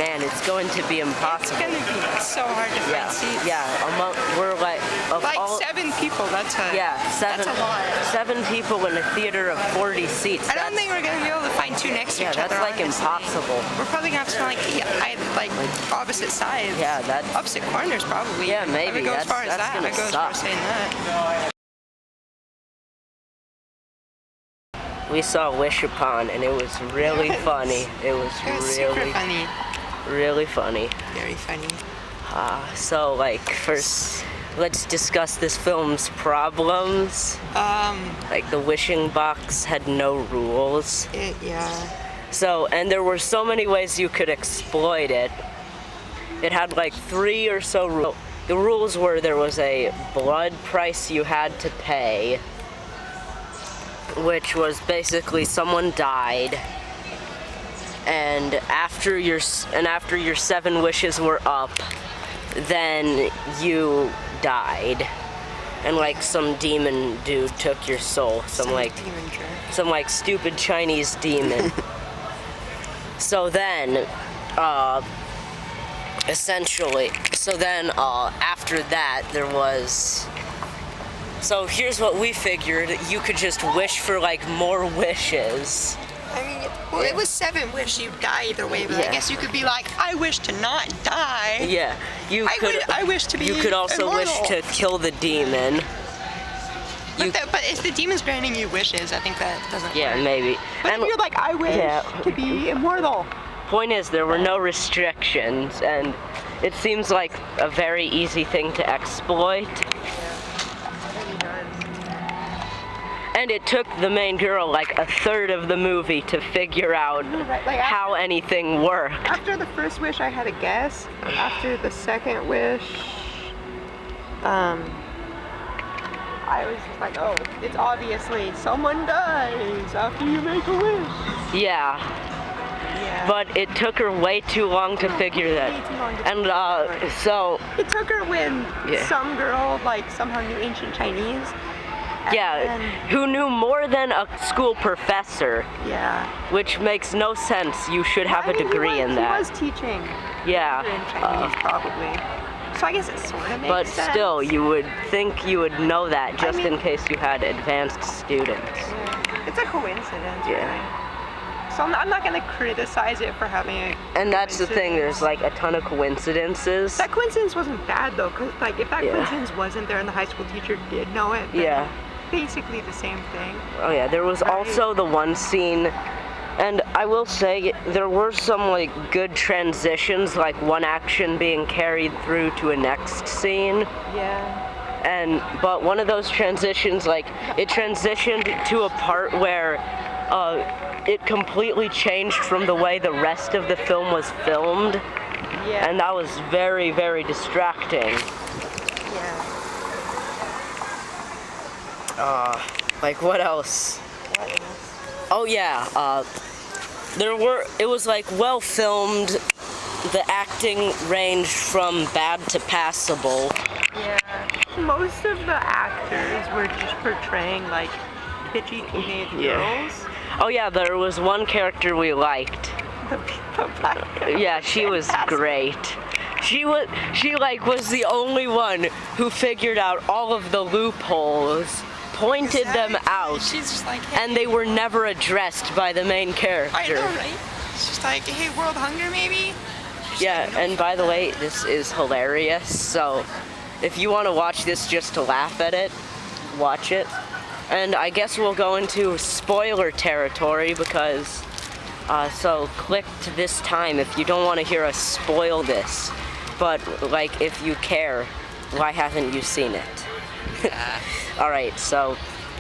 man, it's going to be impossible. It's gonna be so hard to find seats. Yeah, we're like all, 7 people. That's a seven. That's a lot. 7 people in a theater of 40 seats. I don't think we're gonna be able to find 2 next to each other. Yeah, that's like honestly. impossible. We're probably gonna have to like opposite sides. Yeah, that. Opposite corners probably. Yeah, maybe. I would go as far as that. Gonna I go as far as saying that. We saw Wish Upon, and it was really funny. It was super funny. Really funny. Very funny. So, like, first, let's discuss this film's problems. Like, the wishing box had no rules. Yeah. So, and there were so many ways you could exploit it. It had like 3 or so rules. The rules were there was a blood price you had to pay, which was basically someone died, and after your 7 wishes were up, then you died, and like some demon dude took your soul, some stupid Chinese demon. So then, after that there was. So here's what we figured: you could just wish for like more wishes. I mean, well, it was 7 wish you die either way, but I guess you could be like, I wish to not die. Yeah, I wish to be. You could also immortal. wish to kill the demon. But if the demon's granting you wishes, I think that doesn't work. Yeah, maybe. But if you're like, I wish to be immortal. Point is, there were no restrictions, and it seems like a very easy thing to exploit. And it took the main girl like a third of the movie to figure out how anything worked. After the first wish, I had a guess. After the second wish, I was just like, oh, it's obviously someone dies after you make a wish. Yeah. But it took her way too long to figure that. And so it took her when some girl like somehow knew ancient Chinese. Who knew more than a school professor. Yeah. Which makes no sense. You should have a degree in that. He was teaching. Yeah. In Chinese, probably. So I guess it sort of makes but sense. Still, you would think you would know that just in case you had advanced students. Yeah. It's a coincidence. Really. So I'm not going to criticize it for having a And that's the thing, there's like a ton of coincidences. That coincidence wasn't bad though, because like if that coincidence wasn't there and the high school teacher did know it, then basically the same thing. Oh yeah, there was also the one scene, and I will say there were some like good transitions, like one action being carried through to a next scene. Yeah. But one of those transitions, like it transitioned to a part where it completely changed from the way the rest of the film was filmed. Yeah. And that was very, very distracting. Yeah. Like what else? Oh yeah, it was like well filmed. The acting ranged from bad to passable. Yeah. Most of the actors were just portraying like bitchy teenage girls. Oh yeah, there was one character we liked. The black girl. Yeah, she was great. She was the only one who figured out all of the loopholes, pointed them out, She's just like, hey, and they were never addressed by the main character. I know, right? It's just like, hey, world hunger maybe? Yeah, and by the way, this is hilarious, so if you want to watch this just to laugh at it, watch it. And I guess we'll go into spoiler territory because, so click to this time if you don't want to hear us spoil this. But, like, if you care, why haven't you seen it? Alright, so,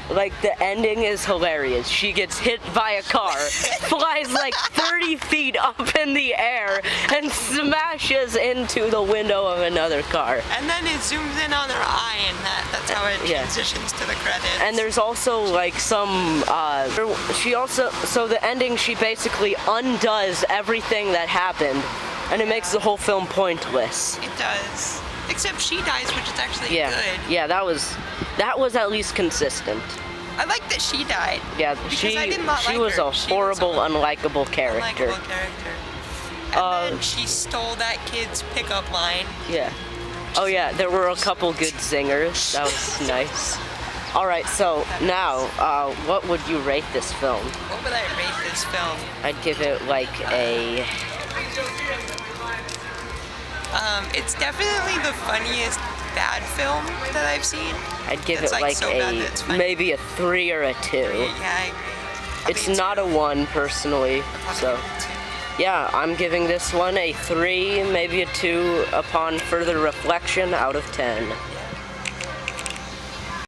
like, the ending is hilarious. She gets hit by a car, flies like 30 feet up in the air, and smashes into the window of another car. And then it zooms in on her eye, and that's how it transitions to the credits. And there's also, like, some, so the ending, she basically undoes everything that happened, and it makes the whole film pointless. It does. Except she dies, which is actually good. Yeah, that was at least consistent. I like that she died. Yeah, she was a horrible, unlikable character. And then she stole that kid's pickup line. Yeah. Oh yeah, there were a couple good zingers. That was nice. Alright, so now, what would you rate this film? What would I rate this film? I'd give it like a... It's definitely the funniest bad film that I've seen. I'd give It's it like so bad that it's a, funny. maybe a 3 or a 2. Yeah, I agree. It's not a 1 personally, so... Yeah, I'm giving this one a 3, maybe a 2 upon further reflection out of 10.